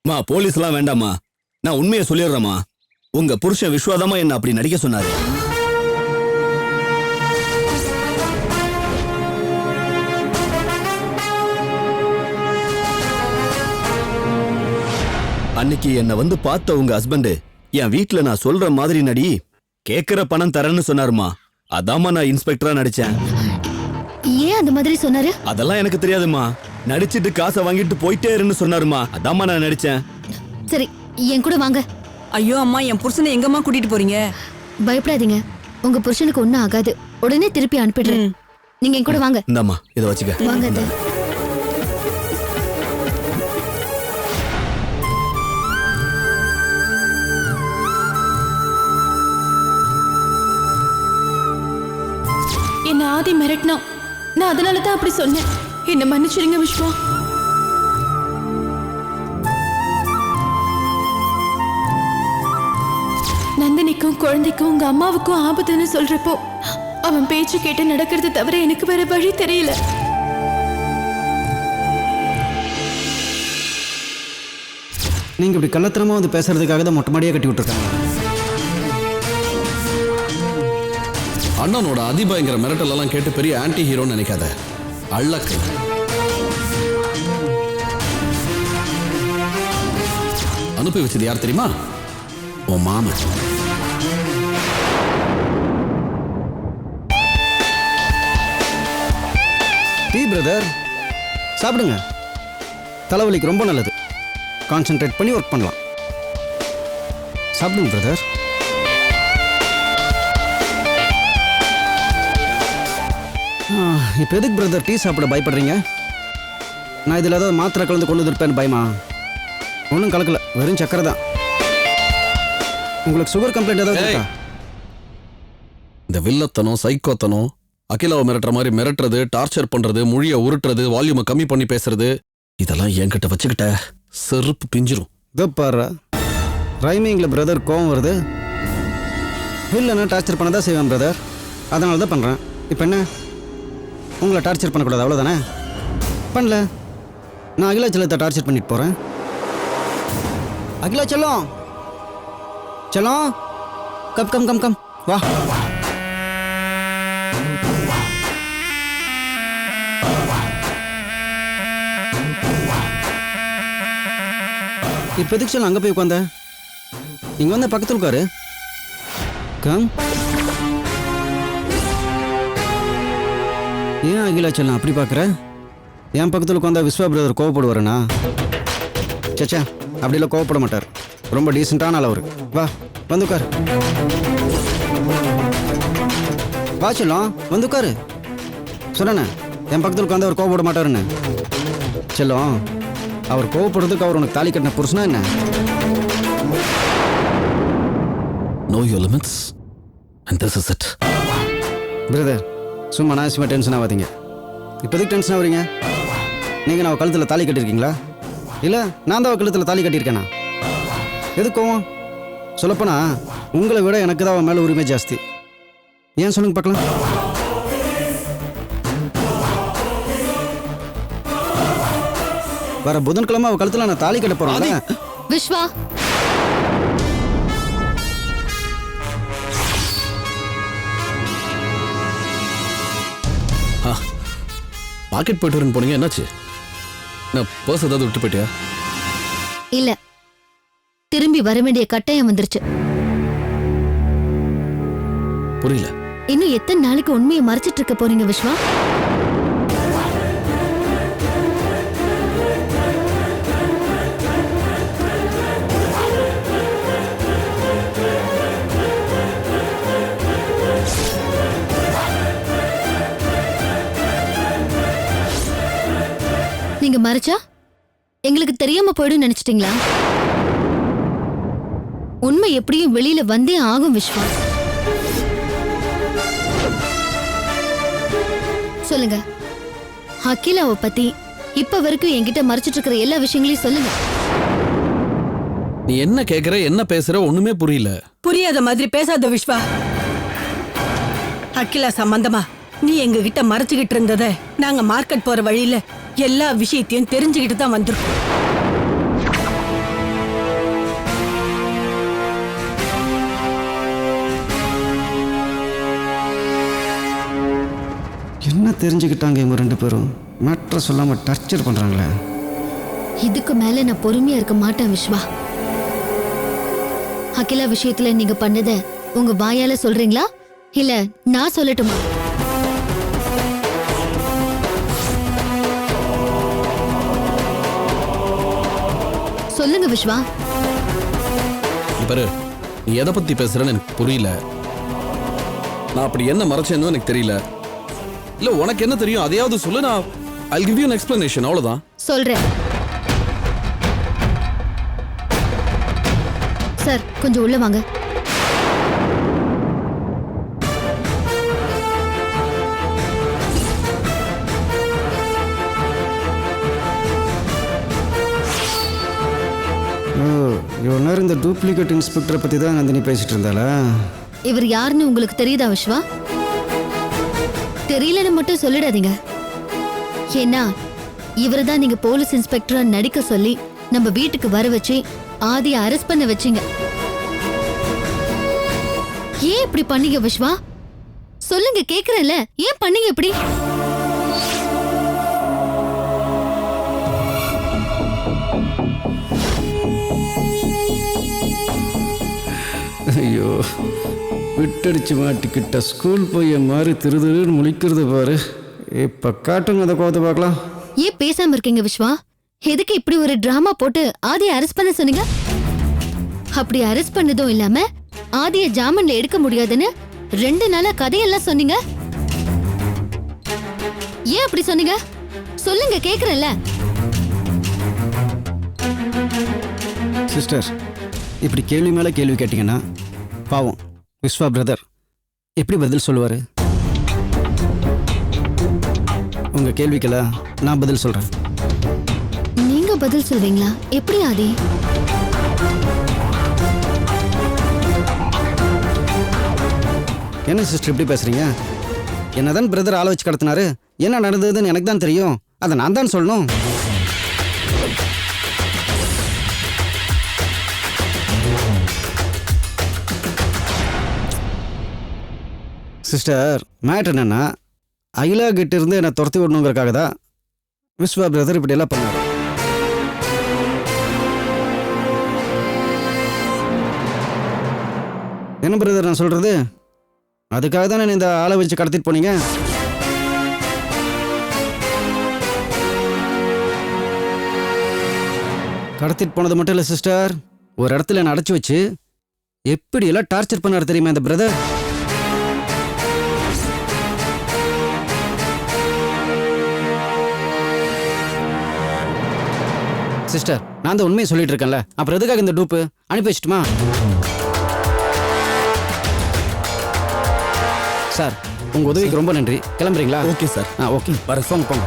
மா போலீஸ்லாம் வேண்டாமா, நான் உண்மையை சொல்லிடுறேம்மா. உங்க புருஷன் விஸ்வாதமா என்ன அப்படி நடிக்க சொன்னாரு. அன்னைக்கு என்ன வந்து பார்த்த உங்க ஹஸ்பண்ட் என் வீட்டுல நான் சொல்ற மாதிரி நடி, கேக்குற பணம் தரேன்னு சொன்னாருமா. அதாம்மா நான் இன்ஸ்பெக்டரா நடிச்சேன். ஏன் அந்த மாதிரி சொன்னாரு? அதெல்லாம் எனக்கு தெரியாதுமா. நடிச்சிட்டு காசை வாங்கிட்டு போயிட்டே இருன்னு சொன்னாருமா. அதாம்மா நான் நடிச்சேன். சரி, என் கூட வாங்க. ஐயோ அம்மா, என் புருஷனை எங்கம்மா கூட்டிட்டு போறீங்க? பயப்படாதீங்க, உங்க புருஷனுக்கு ஒண்ணும் ஆகாது. உடனே திருப்பி அனுப்பிடுறேன். நீங்க என் கூட வாங்க. இந்தாம்மா இதை வச்சுக்க. வாங்க. என்ன ஆதி மிரட்டினா, நான் அதனால தான் அப்படி சொன்னேன். என்ன மன்னிச்சிருங்க விஸ்வா. நந்தினிக்கும் குழந்தைக்கும் உங்க அம்மாவுக்கும் ஆபத்துன்னு சொல்றப்போ அவன் பேச்சு கேட்டு நடக்கிறது தவிர எனக்கு வேற வழி தெரியல. நீங்க இப்படி கள்ளத்தனமா வந்து பேசுறதுக்காக தான் மொட்டை மாடியா கட்டி விட்டுருக்காங்க. அண்ணனோட அதிபயங்கர மிரட்டல் எல்லாம் கேட்டு பெரிய ஆன்டி ஹீரோன்னு நினைக்காத. அள்ளக்கு அனுப்பி வச்சது யார் தெரியுமா? உன் மாமன். டீ பிரதர், சாப்பிடுங்க. தலைவலிக்கு ரொம்ப நல்லது. கான்சென்ட்ரேட் பண்ணி ஒர்க் பண்ணலாம். சாப்பிடுங்க பிரதர். இப்போ எதுக்கு பிரதர் டீ சாப்பிட பயப்படுறீங்க? நான் இதில் ஏதாவது மாத்திரை கலந்து கொண்டு இருப்பேன்னு பயமா? ஒன்றும் கலக்கல, வெறும் சக்கரை தான். உங்களுக்கு சுகர் கம்ப்ளைண்ட் ஏதாவது இருக்கா? இந்த வில்லத்தனம், சைக்கோத்தனம், அகிலாவை மிரட்டுற மாதிரி மிரட்டுறது, டார்ச்சர் பண்றது, மொழியை உருட்டுறது, வால்யூமை கம்மி பண்ணி பேசுறது, இதெல்லாம் என்கிட்ட வச்சுக்கிட்ட செருப்பு பிஞ்சிரும். இதோ பாரு, ரைமிங்கில் பிரதர் கோவம் வருது. வில்லனா டார்ச்சர் பண்ண தான் செய்வேன் பிரதர். அதனால தான் பண்ணுறேன். இப்போ என்ன, உங்களை டார்ச்சர் பண்ணக்கூடாது அவ்வளோதானே? பண்ணல, நான் அகிலா செல்லத்தை டார்ச்சர் பண்ணிட்டு போகிறேன். அகிலா செல்லம், செல்லம், கம் கம் கம் கம் வா. இப்போ எதுக்கு செல்லம் அங்கே போய் உட்காந்த? இங்கே வந்து பக்கத்தில் உட்காரு. கம். ஏன் அகிலா செல்லம் அப்படி பார்க்குற? என் பக்கத்தில் உட்காந்தா விஸ்வா பிரதர் கோவப்படுவாருண்ணா? சச்சா, அப்படிலாம் கோவப்பட மாட்டார். ரொம்ப டீசெண்டான ஆள் அவரு. வா வந்து உட்காரு. வா செல்லம் வந்து உட்காரு. சொன்னேண்ணே, என் பக்கத்தில் உட்காந்து அவர் கோவப்பட மாட்டாருன்னு. செல்லம், அவர் கோவப்படுறதுக்கு அவர் உனக்கு தாலி கட்டின புருஷனா என்ன? Know your limits and this is it. Brother, சும்மா நாசியமாக டென்ஷன் ஆகாதீங்க. இப்போ எதுக்கு டென்ஷன் ஆகுறீங்க? நீங்கள் நான் கழுத்தில் தாலி கட்டியிருக்கீங்களா? இல்லை நான் தான் கழுத்தில் தாலி கட்டியிருக்கேனா? எதுக்கு கோவம்? சொல்லப்போனா உங்களை விட எனக்கு தான் அவன் மேலே உரிமை ஜாஸ்தி. ஏன் சொல்லுங்க பார்க்கலாம். வர புதன்கிழமை அவள் கழுத்தில் நான் தாலி கட்ட போகிறேன். விஸ்வா, பாக்கெட் போயிட்டு வரேன்னு போனீங்க, என்னாச்சு? நான் பர்ஸ் ஏதாவது விட்டு போயிட்டியா? இல்ல, திரும்பி வர வேண்டிய கட்டாயம் வந்துருச்சு. புரியல. இன்னும் எத்தனை நாளைக்கு உண்மையை மறைச்சிட்டு இருக்க போறீங்க விஸ்வா? நீங்க மறைச்சா எங்களுக்கு தெரியாம போயிடும் நினைச்சிட்டீங்களா? உண்மை எப்படியும் வெளியில வந்தே ஆகும் விஸ்வா. சொல்லுங்க, அகிலாவை பத்தி இப்ப வரைக்கும் என்கிட்ட மறைச்சிட்டு இருக்கிற எல்லா விஷயங்களையும் சொல்லுங்க. நீ என்ன கேக்குற, என்ன பேசுற, ஒண்ணுமே புரியல. புரியாத மாதிரி பேசாத விஸ்வா. அகிலா சம்பந்தமா நீ எங்க கிட்ட மறைச்சுக்கிட்டு இருந்தத நாங்க மார்க்கெட் போற வழியில எல்லா விஷயத்தையும் தெரிஞ்சுக்கிட்டு தான் வந்திருக்கோம். எல்லாம் தெரிஞ்சுக்கிட்டாங்க இவங்க 2 பேரும். மேட்ரை சொல்லாமல் டார்ச்சர் பண்ணுறாங்களே. இதுக்கு மேல நான் பொறுமையா இருக்க மாட்டேன் விஸ்வா. அகிலா விஷயத்துல நீங்க பண்ணத உங்க வாயால சொல்றீங்களா இல்ல நான் சொல்லட்டுமா? சொல்லுங்க விஸ்வா. பாரு, நீ எதை பத்தி பேசுறன்னு எனக்கு புரியல. நான் அப்படி என்ன மறைச்சேன்னு எனக்கு தெரியல. இல்ல உனக்கு என்ன தெரியும் அதையாவது சொல்லு. நான் I'll give you an explanation. அவ்வளவுதான். சொல்றேன் சார், கொஞ்சம் உள்ள வாங்க. இவ்வளோ நேரம் இந்த டூப்ளிகேட் இன்ஸ்பெக்டரை பற்றி தான் நந்தினி பேசிட்டு இருந்தாளா? இவர் யாருன்னு உங்களுக்கு தெரியுதா விஸ்வா? தெரியலன்னு மட்டும் சொல்லிடாதீங்க. ஏன்னா இவர்தான் நீங்க போலீஸ் இன்ஸ்பெக்டரா நடிக்க சொல்லி நம்ம வீட்டுக்கு வர வச்சு ஆதியை அரெஸ்ட் பண்ண வச்சீங்க. ஏன் இப்படி பண்ணீங்க விஸ்வா? சொல்லுங்க, கேக்குறேன்ல, ஏன் பண்ணீங்க இப்படி? ஐயோ, விட்டடிச்சு மாட்டிக்கிட்ட ஸ்கூல் பையன் மாதிரி திருதுன்னு முழிக்கிறது பாரு. இப்போ காட்டுங்க அந்த கோவத்தை பார்க்கலாம். ஏன் பேசாம இருக்கீங்க விஸ்வா? எதுக்கு இப்படி ஒரு டிராமா போட்டு ஆதியை அரெஸ்ட் பண்ண சொன்னீங்க? அப்படி அரெஸ்ட் பண்ணதும் இல்லாம ஆதியை ஜாமீன்ல எடுக்க முடியாதுன்னு 2 நாளா கதையெல்லாம் சொன்னீங்க. ஏன் அப்படி சொன்னீங்க? சொல்லுங்க, கேக்குறேன்ல. சிஸ்டர், இப்படி கேள்வி மேலே கேள்வி கேட்டிங்கன்னா பாவம் விஸ்வா பிரதர் எப்படி பதில் சொல்லுவார்? உங்கள் கேள்விக்கெல்லாம் நான் பதில் சொல்கிறேன். நீங்க பதில் சொல்வீங்களா? எப்படி ஆதி? என்ன சிஸ்டர் இப்படி பேசுறீங்க? என்னதான் பிரதர் ஆள வச்சு கடத்தினாரு? என்ன நடந்ததுன்னு எனக்கு தான் தெரியும். அதை நான் தான் சொல்லணும். சிஸ்டர், மேட்ரு என்னன்னா, அகிலா கிட்ட இருந்து என்னை துரத்தி விடணுங்கிறக்காக தான் விஸ்வா பிரதர் இப்படி எல்லாம் பண்ணாரு. என்ன பிரதர் நான் சொல்றது? அதுக்காக தானே இந்த ஆளை வச்சு கடத்திட்டு போனீங்க. கடத்திட்டு போனது மட்டும் இல்லை சிஸ்டர், ஒரு இடத்துல என்னை அடைச்சி வச்சு எப்படி எல்லாம் டார்ச்சர் பண்ணாரு தெரியுமா இந்த பிரதர்? சிஸ்டர், நான் தான் உண்மையை சொல்லிட்டு இருக்கேன்ல, அப்புறம் எதுக்காக இந்த டூப்பு? அனுப்பி வச்சுட்டுமா? சார், உங்க உதவிக்கு ரொம்ப நன்றி. கிளம்புறீங்களா? Okay sir. ஓகே, வர போங்க போங்க.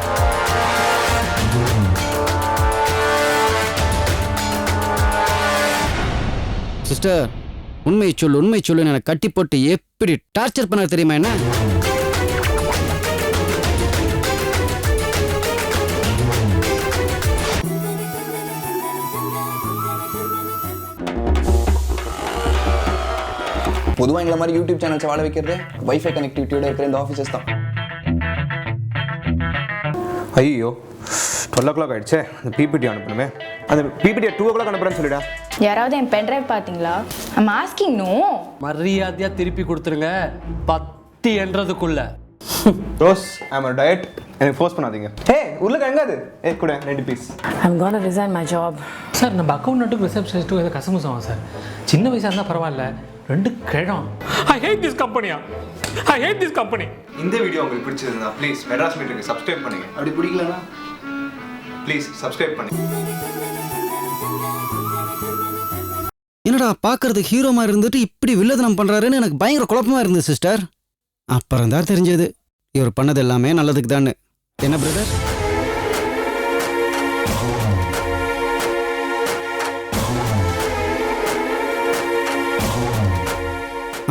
சிஸ்டர், உண்மை சொல்லுன்னு எனக்கு கட்டி போட்டு எப்படி டார்ச்சர் பண்ண தெரியுமா என்ன? பொதுவாக எங்களை மாதிரி யூடியூப் சேனல்ஸ் வாழ வைக்கிறது வைஃபை கனெக்டிவிட்டியோட இருக்கிற இந்த ஆஃபீஸஸ் தான். ஐயோ, 12 o'clock ஆயிடுச்சே. அந்த பிபிடி அனுப்பணுமே. அந்த பிபிடியை 2 o'clock அனுப்புறேன்னு சொல்லிடா. யாராவது என் பென்ட்ரைவ் பார்த்தீங்களா? I'm asking. நோ, மரியாதையா திருப்பி கொடுத்துருங்க 10 என்றதுக்குள்ள. Rose, I am diet. எனக்கு ஃபோர்ஸ் பண்ணாதீங்க. உருளைக்கிழங்கு எங்க அது? கூட 2 piece. I'm gonna resign my job. Sir, நம்ம அக்கௌண்ட்டும் ரிசப்ஷனிஸ்ட்டும் ஏதோ கசமுசம் சார். சின்ன வயசாக இருந்தால் பரவாயில்ல, 2 கிழம். ஐ ஹேட் திஸ் கம்பெனியா, ஐ ஹேட் திஸ் கம்பெனி. இந்த வீடியோ உங்களுக்கு பிடிச்சிருந்தா ப்ளீஸ் மெட்ராஸ் மீட்டருக்கு சப்ஸ்கிரைப் பண்ணுங்க. அப்படி பிடிக்கலனா ப்ளீஸ் சப்ஸ்கிரைப் பண்ணுங்க. என்னடா பார்க்கறது ஹீரோ மாதிரி இருந்துட்டு இப்படி வில்லதனம் பண்றாருன்னு எனக்கு பயங்கர குழப்பமா இருந்தது சிஸ்டர். அப்புறம் தான் தெரிஞ்சது இவர் பண்ணது எல்லாமே நல்லதுக்கு தான்னு. என்ன பிரதர்?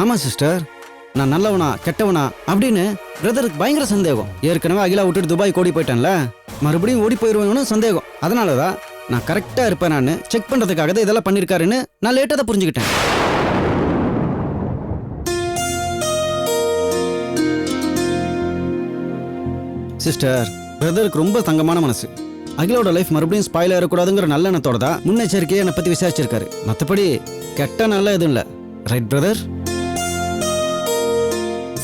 ஆமா சிஸ்டர், நான் நல்லவனா கெட்டவனா அப்படின்னு பிரதருக்கு பயங்கர சந்தேகம். ஏற்கனவே அகிலா விட்டுட்டு துபாய் ஓடி போயிட்டேன்ல, மறுபடியும் ஓடி போயிடுவேன்னு சந்தேகம். அதனாலதான் நான் கரெக்டா இருப்பேன் நான் செக் பண்றதுக்காக தான் இதெல்லாம் பண்ணிருக்காருன்னு நான் லேட்டா தான் புரிஞ்சுக்கிட்டேன். சிஸ்டர், பிரதருக்கு ரொம்ப தங்கமான மனசு. அகிலோட லைஃப் மறுபடியும் ஸ்பாயில் ஆகக்கூடாதுங்கிற நல்ல எண்ணத்தோட தான் முன்னெச்சரிக்கையை என்னை பற்றி விசாரிச்சிருக்காரு. மற்றபடி கெட்ட நல்ல எதுவும் இல்லை. Right brother?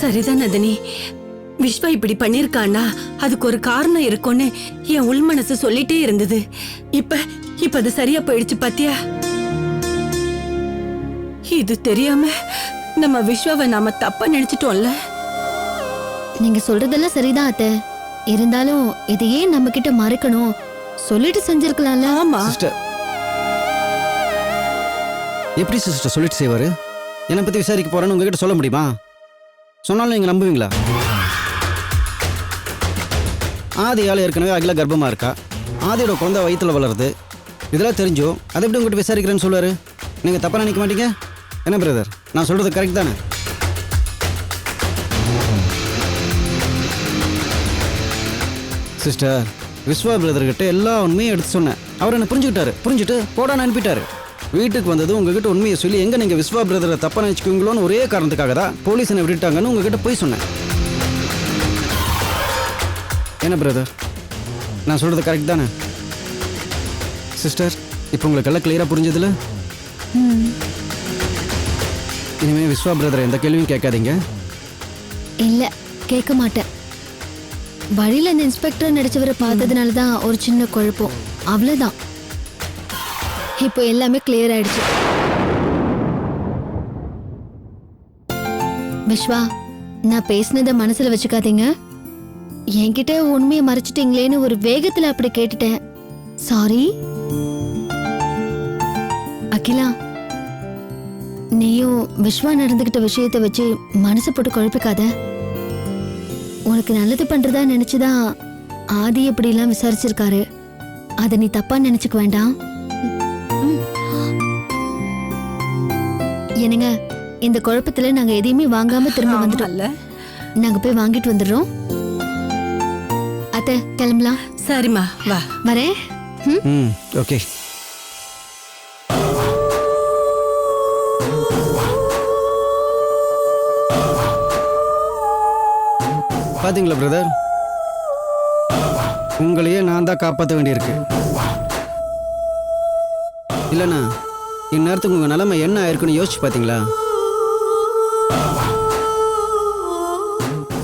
சரிதான் நந்தினி. விஸ்வா இப்படி பண்ணிருக்கான்னா அதுக்கு ஒரு காரணம் இருக்கும்னு என் உள் மனசு சொல்லிட்டே இருந்தது. இப்ப அது சரியா போயிடுச்சு பாத்தியா? இது தெரியாம நம்ம விஸ்வாவை நாம தப்பா நினைச்சிட்டோம்ல. நீங்க சொல்றதெல்லாம் சரிதான் அத்தை. இருந்தாலும் இதையே நம்ம கிட்ட மறைக்கணும், சொல்லிட்டு செஞ்சிருக்கலாம்ல. ஆமா சிஸ்டர், எப்படி சிஸ்டர் சொல்லிட்டு செய்வாரு? என்னை பற்றி விசாரிக்க போறேன்னு உங்ககிட்ட சொல்ல முடியுமா? சொன்னாலும் நீங்கள் நம்புவீங்களா? ஆதியால் ஏற்கனவே அகில கர்ப்பமாக இருக்கா. ஆதியோட குழந்தை வயிற்றுல வளருது. இதெல்லாம் தெரிஞ்சோ அதை எப்படி உங்ககிட்ட விசாரிக்கிறேன்னு சொல்லுவாரு? நீங்கள் தப்பாக நினைக்க மாட்டீங்க என்ன பிரதர்? நான் சொல்கிறது கரெக்ட் தானே? சிஸ்டர், விஸ்வா பிரதர்கிட்ட எல்லா உண்மையும் எடுத்து சொன்னேன். அவர் என்ன புரிஞ்சுட்டு போடான்னு அனுப்பிட்டாரு. வீட்டுக்கு வந்தது உங்ககிட்ட உண்மையை சொல்லி எங்க நீங்க விஸ்வா பிரதரை தப்பா நினைச்சுக்குவீங்களோன்னு ஒரே காரணத்துக்காக தான் போலீஸ் என்ன விட்டுட்டாங்கன்னு உங்ககிட்ட போய் சொன்னேன். என்ன பிரதர், நான் சொல்றது கரெக்ட் தானே? சிஸ்டர், இப்போ உங்களுக்கு எல்லாம் கிளியரா புரிஞ்சதுல? இனிமே விஸ்வா பிரதர் எந்த கேள்வியும் கேட்காதீங்க. இல்ல, கேட்க மாட்டேன். வழியில அந்த இன்ஸ்பெக்டர் நடிச்சவரை பார்த்ததுனால தான் ஒரு சின்ன குழப்பம், அவ்வளவுதான். இப்போ எல்லாமே கிளியர் ஆயிடுச்சு. விஸ்வா, நான் பேசினதை மனசுல வச்சுக்காதீங்க. என்கிட்ட உண்மையை மறைச்சிட்டீங்களேன்னு ஒரு வேகத்துல அப்படி கேட்டுட்டேன். சாரி. அகிலா, நீயும் விஸ்வா நடந்துகிட்ட விஷயத்தை வச்சு மனசை போட்டு குழப்பிக்காத. உனக்கு நல்லது பண்றதா நினைச்சுதான் ஆதி இப்படி எல்லாம் விசாரிச்சிருக்காரு. அதை நீ தப்பா நினைச்சுக்க வேண்டாம். என்னங்க, இந்த குழப்பத்துல நாங்க எதையுமே வாங்காம திரும்ப வந்துட்டோம்ல. நாங்க போய் வாங்கிட்டு வந்துடுறோம். அத்தை, கிளம்பலாம். சரிம்மா, வா. வரேன். ஓகே. பாத்தீங்களா பிரதர், உங்களையே நான் தான் காப்பாற்ற வேண்டியிருக்கு. இல்லைண்ணா, இந்நேரத்துக்கு உங்க நிலைமை என்ன ஆயிருக்குன்னு யோசிச்சு பாத்தீங்களா?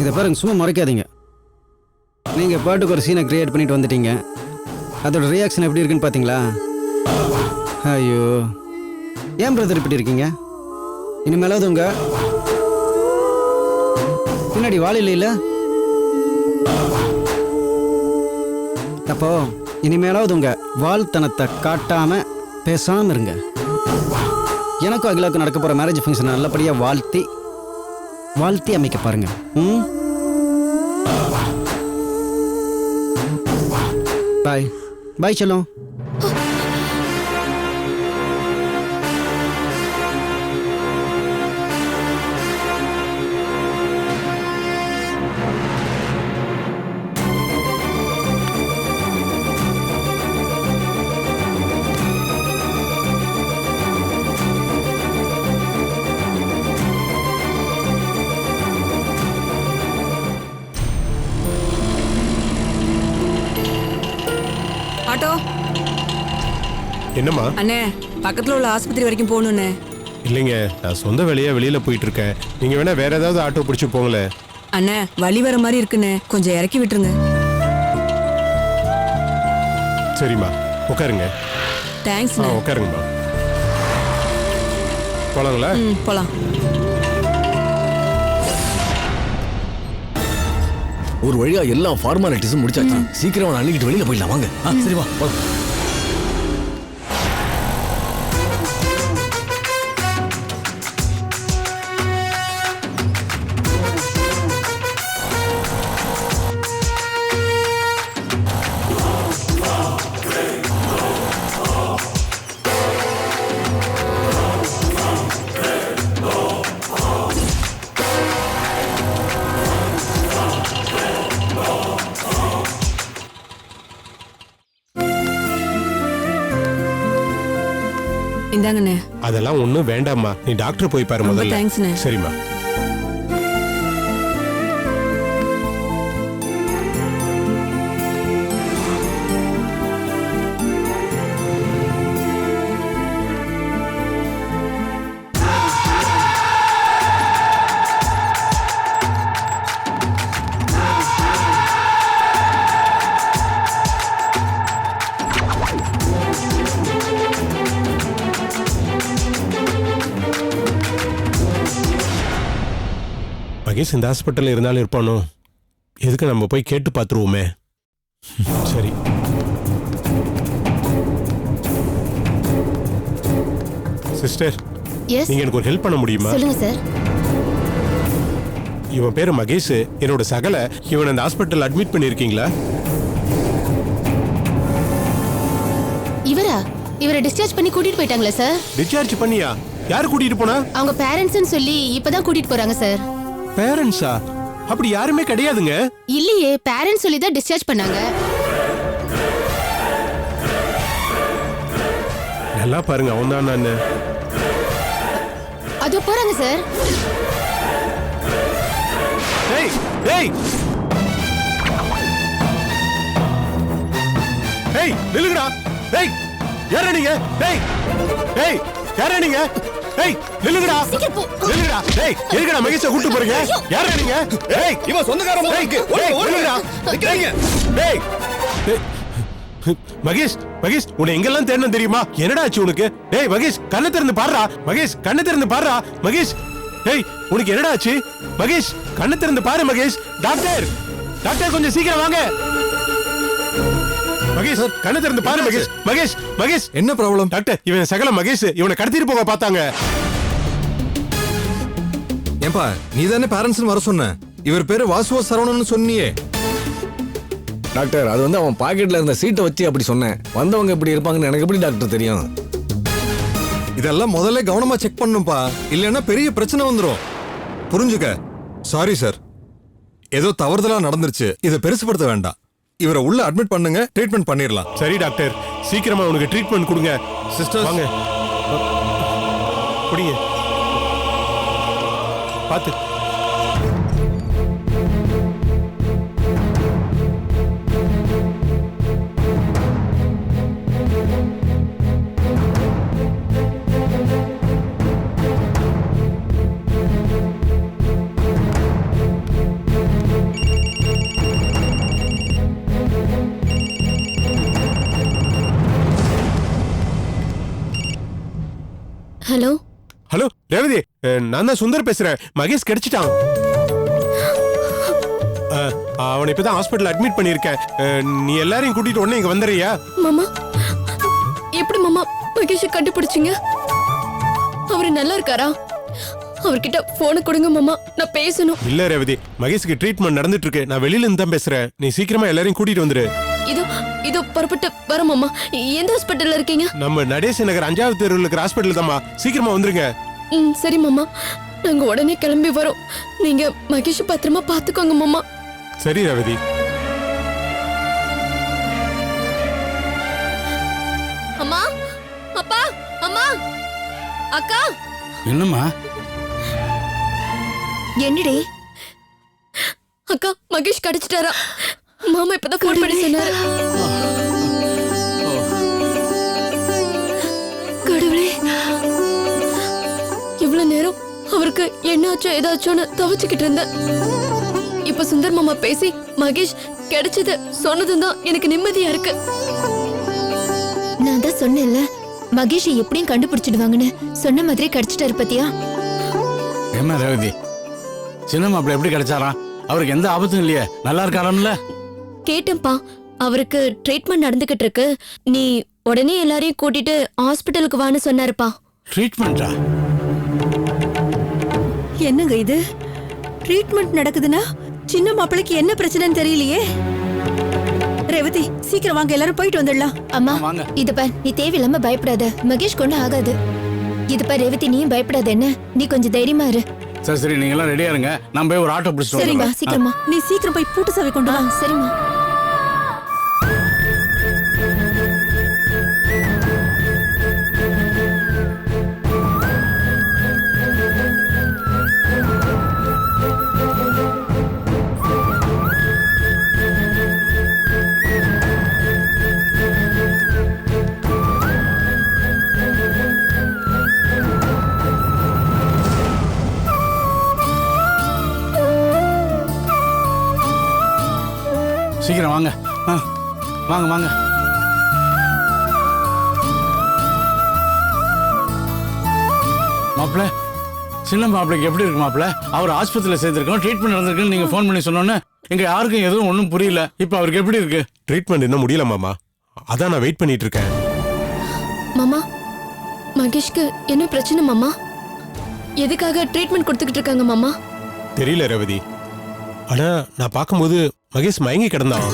இதை பாருங்க, சும்மா மறைக்காதீங்க. நீங்க பாட்டுக்கு ஒரு சீனை கிரியேட் பண்ணிட்டு வந்துட்டீங்க. அதோட ரியாக்ஷன் எப்படி இருக்குன்னு பாத்தீங்களா? ஐயோ, ஏன் பிரதர் இப்படி இருக்கீங்க? இனிமேலாவது உங்க பின்னாடி வாள் இல்லையில? அப்போ இனிமேலாவது உங்க வாழ்த்தனத்தை காட்டாம பேசாம இருங்க. எனக்கும் அகிலாவுக்கும் நடக்க போற மேரேஜ் ஃபங்க்ஷன் நல்லபடியா வாழ்த்தி அமைக்க பாருங்க. பாய் பாய் செல்லம். ஆட்டோ. என்னம்மா? அண்ணே, பக்கத்துல உள்ள ஆஸ்பத்திரி வரைக்கும் போகணுண்ணே. இல்லைங்க, நான் சொந்த வேலையா வெளியில போயிட்டு இருக்கேன். நீங்க வேணா வேற ஏதாவது ஆட்டோ பிடிச்சு போங்களே. அண்ணே, வழி வர மாதிரி இருக்குண்ணே, கொஞ்சம் இறக்கி விட்டுருங்க. சரிம்மா, உட்காருங்க. தேங்க்ஸ். உட்காருங்கம்மா. போலாங்களா? போலாம். ஒரு வழியா எல்லா ஃபார்மாலிட்டிஸும் முடிச்சாச்சு. சீக்கிரம் அள்ளிக்கிட்டு வெளியில போயிடலாம் வாங்க. சரி வா. இந்தாங்கண்ணே. அதெல்லாம் ஒண்ணும் வேண்டாம்மா, நீ டாக்டர் போய் பாரு முதல்ல. தேங்க்ஸ்ண்ணே. சரிம்மா. மகேஷ் இந்த ஹாஸ்பிட்டலில் இருந்தாலும் இருப்பானோ? எதுக்கு நம்ம போய் கேட்டு பார்த்துருவோமே. சரி. சிஸ்டர், எஸ் நீங்க எனக்கு ஒரு ஹெல்ப் பண்ண முடியுமா? சொல்லுங்க சார். இவன் பேரு மகேஷ், என்னோட சகல. இவன் அந்த ஹாஸ்பிட்டல் அட்மிட் பண்ணிருக்கீங்களா? இவரை டிஸ்சார்ஜ் பண்ணி கூட்டிட்டு போயிட்டாங்களா சார்? டிஸ்சார்ஜ் பண்ணியா? யாரு கூட்டிட்டு போனா? அவங்க பேரண்ட்ஸ்னு சொல்லி இப்பதான் கூட்டிட்டு போறாங்க சார். பேரண்ட்ஸா? அப்படி யாருமே கிடையாதுங்க. இல்லையே, பேரண்ட்ஸ் சொல்லி தான் டிஸ்சார்ஜ் பண்ணாங்க. நல்லா பாருங்க, அவன் தான். நான் அதோ போறாங்க சார். டேய் டேய் டேய் நில்லுங்கடா. டேய் யாரா நீங்க? டேய் டேய் யாரா நீங்க? டேய் நில்லுங்கடா. நில்லுங்கடா. டேய் எதுக்குடா மகேஷை கூட்டி போறீங்க? யாரா நீங்க? டேய் இவன் சொந்தக்காரன் போல இருக்கு. நில்லுங்கடா. நிக்கிறீங்க. டேய் மகேஷ், மகேஷ் உன்னை எங்கெல்லாம் தேடணும் தெரியுமா? என்னடா ஆச்சு உனக்கு? டேய் மகேஷ் கண்ணை திறந்து பாருடா. மகேஷ் கண்ணை திறந்து பாருடா. மகேஷ் டேய் உனக்கு என்னடா ஆச்சு? மகேஷ் கண்ணை திறந்து பாரு. மகேஷ் டாக்டர், டாக்டர் கொஞ்சம் சீக்கிரம் வாங்க. மகேஷ் கண்ணை திறந்து பாரு. மகேஷ், மகேஷ், மகேஷ் என்ன ப்ராப்ளம்? டாக்டர் இவன் சகல மகேஷ், இவனை கடத்திட்டு போக பார்த்தாங்க. ஏன்பா நீ தானே பேரண்ட்ஸ் வர சொன்ன? இவர் பேரு வாசுவ சரவணன் சொன்னியே. டாக்டர் அது வந்து அவன் பாக்கெட்ல இருந்த சீட்டை வச்சு அப்படி சொன்னேன். வந்தவங்க எப்படி இருப்பாங்கன்னு எனக்கு எப்படி டாக்டர் தெரியும்? இதெல்லாம் முதல்ல கவனமா செக் பண்ணும்பா, இல்லைன்னா பெரிய பிரச்சனை வந்துடும். புரிஞ்சுக்க. சாரி சார், ஏதோ தவறுதலா நடந்துருச்சு. இதை பெருசுப்படுத்த வேண்டாம். இவரை உள்ள அட்மிட் பண்ணுங்க, ட்ரீட்மெண்ட் பண்ணிடலாம். சரி டாக்டர், சீக்கிரமா உனக்கு ட்ரீட்மெண்ட் கொடுங்க. சிஸ்டர் வாங்க, குடிங்க. பார்த்து. ஹலோ ஹலோ ரேவதி, நான் தான் சுந்தர் பேசுறேன். மகேஷ் கிடைச்சிட்டான். அவனை இப்பதான் ஹாஸ்பிட்டல் அட்மிட் பண்ணிருக்கேன். நீ எல்லாரையும் கூட்டிட்டு உடனே இங்க வந்துறியா? மாமா எப்படி மாமா மகேஷை கண்டுபிடிச்சிங்க? அவரு நல்லா இருக்காரா? அவர்கிட்ட போனை கொடுங்க மாமா, நான் பேசணும். இல்ல ரேவதி, மகேஷ்க்கு ட்ரீட்மெண்ட் நடந்துட்டு இருக்கு. நான் வெளியில இருந்து தான் பேசுறேன். நீ சீக்கிரமா எல்லாரையும் கூட்டிட்டு வந்துரு. இதோ புறப்பட்டு வர மாமா. எந்த ஹாஸ்பிட்டல்ல இருக்கீங்க? நம்ம நடேச நகர் 5வது தெருவில் இருக்கிற ஹாஸ்பிட்டல் தான்மா. சீக்கிரமா வந்துருங்க. சரி மாமா, நாங்க உடனே கிளம்பி வரோம். நீங்க மகேஷ் பத்திரமா பாத்துக்கோங்க மாமா. சரி ரேவதி. அம்மா, அப்பா, அம்மா, அக்கா. என்னம்மா? என்னடி? அக்கா மகேஷ் கிடைச்சிட்டாரா? மாமா இப்பதான் போன் பண்ணி சொன்னாரு. கடவுளே, இவ்வளவு நேரம் அவருக்கு என்னாச்சோ ஏதாச்சோன்னு தவிச்சுக்கிட்டு இருந்தேன். இப்ப சுந்தர் மாமா பேசி மகேஷ் கிடைச்சது சொன்னதும் தான் எனக்கு நிம்மதியா இருக்கு. நான் தான் சொன்னேன்ல, மகேஷ் எப்படியும் கண்டுபிடிச்சிடுவாங்கன்னு. சொன்ன மாதிரி கிடைச்சிட்டாரு பத்தியா? என்ன ரேவதி, சின்ன மாப்பிள்ள எப்படி கிடைச்சாரா? அவருக்கு எந்த ஆபத்தும் இல்லையே, நல்லா இருக்காராம்ல? கேட்டேன்ப்பா, அவருக்கு ட்ரீட்மெண்ட் நடந்துகிட்டு இருக்கு. நீ உடனே எல்லாரையும் கூட்டிட்டு ஹாஸ்பிட்டலுக்கு வான்னு சொன்னாருப்பா. ட்ரீட்மெண்டா? என்னங்க இது? ட்ரீட்மெண்ட் நடக்குதுன்னா சின்ன மாப்பிளைக்கு என்ன பிரச்சனைன்னு தெரியலையே. ரேவதி சீக்கிரம் வாங்க, எல்லாரும் போயிட்டு வந்துடலாம். அம்மா இது பார், நீ தேவையில்லாம பயப்படாத. மகேஷ் கொண்டு ஆகாது. இது பார் ரேவதி, நீயும் பயப்படாத. என்ன, நீ கொஞ்சம் தைரியமா இரு. சரி சரி, நீங்க எல்லாம் ரெடியா இருங்க. நான் போய் ஒரு ஆட்டோ பிடிச்சிட்டு சரிம்மா, வரேன். சீக்கிரமா. நீ சீக்கிரம் போய் பூட்டு சாவி கொண்டு வா. சரிம்மா. சீக்கிரம் வாங்க. வாங்க வாங்க. மாப்பிள்ள சின்ன மாப்பிளைக்கு எப்படி இருக்கு மாப்பிள்ள? அவர் ஆஸ்பத்திரியில் சேர்த்திருக்கோம், ட்ரீட்மெண்ட் நடந்திருக்குன்னு நீங்க ஃபோன் பண்ணி சொன்னோன்னே எங்க யாருக்கும் எதுவும் ஒன்றும் புரியல. இப்போ அவருக்கு எப்படி இருக்கு? ட்ரீட்மெண்ட் இன்னும் முடியல மாமா, அதான் நான் வெயிட் பண்ணிட்டு இருக்கேன். மாமா மகேஷ்க்கு என்ன பிரச்சனை மாமா? எதுக்காக ட்ரீட்மெண்ட் கொடுத்துக்கிட்டு இருக்காங்க மாமா? தெரியல ரேவதி, ஆனா நான் பார்க்கும்போது மகேஷ் மயங்கி கிடந்தான்.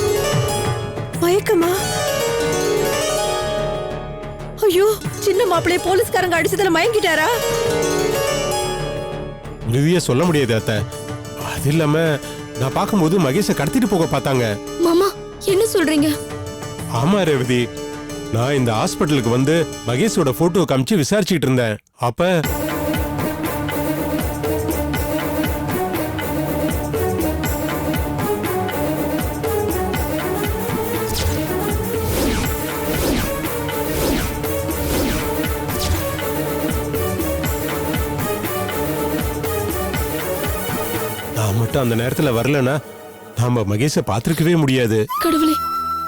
மயக்கமா? ஐயோ, சின்ன மாப்பிளைய போலீஸ்காரங்க அடிச்சதுல மயங்கிட்டாரா? உறுதியா சொல்ல முடியாது அத்தை. அது இல்லாம நான் பார்க்கும்போது மகேஷை கடத்திட்டு போக பார்த்தாங்க. மாமா என்ன சொல்றீங்க? ஆமா ரேவதி, நான் இந்த ஹாஸ்பிட்டலுக்கு வந்து மகேஷோட போட்டோ காமிச்சு விசாரிச்சுட்டு இருந்தேன். அப்ப நான் மட்டும் அந்த நேரத்துல வரலன்னா நாம மகேஷை பார்த்திருக்கவே முடியாது. கடவுளே,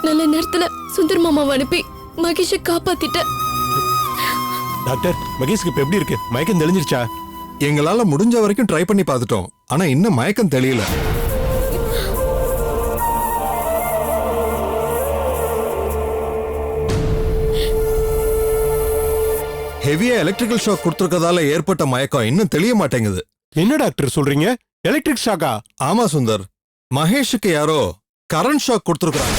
நல்ல நேரத்துல சுந்தர் மாமாவை அனுப்பி மகேஷை காப்பாத்திட்ட. டாக்டர், மகேஷ்க்கு இப்ப எப்படி இருக்கு? மயக்கம் தெளிஞ்சிருச்சா? எங்களால முடிஞ்ச வரைக்கும் ட்ரை பண்ணி பார்த்துட்டோம், ஆனா இன்னும் மயக்கம் தெரியல. ஹெவியா எலக்ட்ரிக்கல் ஷாக் கொடுத்திருக்கதால ஏற்பட்ட மயக்கம் இன்னும் தெளிய மாட்டேங்குது. என்ன டாக்டர் சொல்றீங்க? எலக்ட்ரிக் ஷாக்கா? ஆமா சுந்தர், மகேஷுக்கு யாரோ கரண்ட் ஷாக் கொடுத்திருக்காங்க.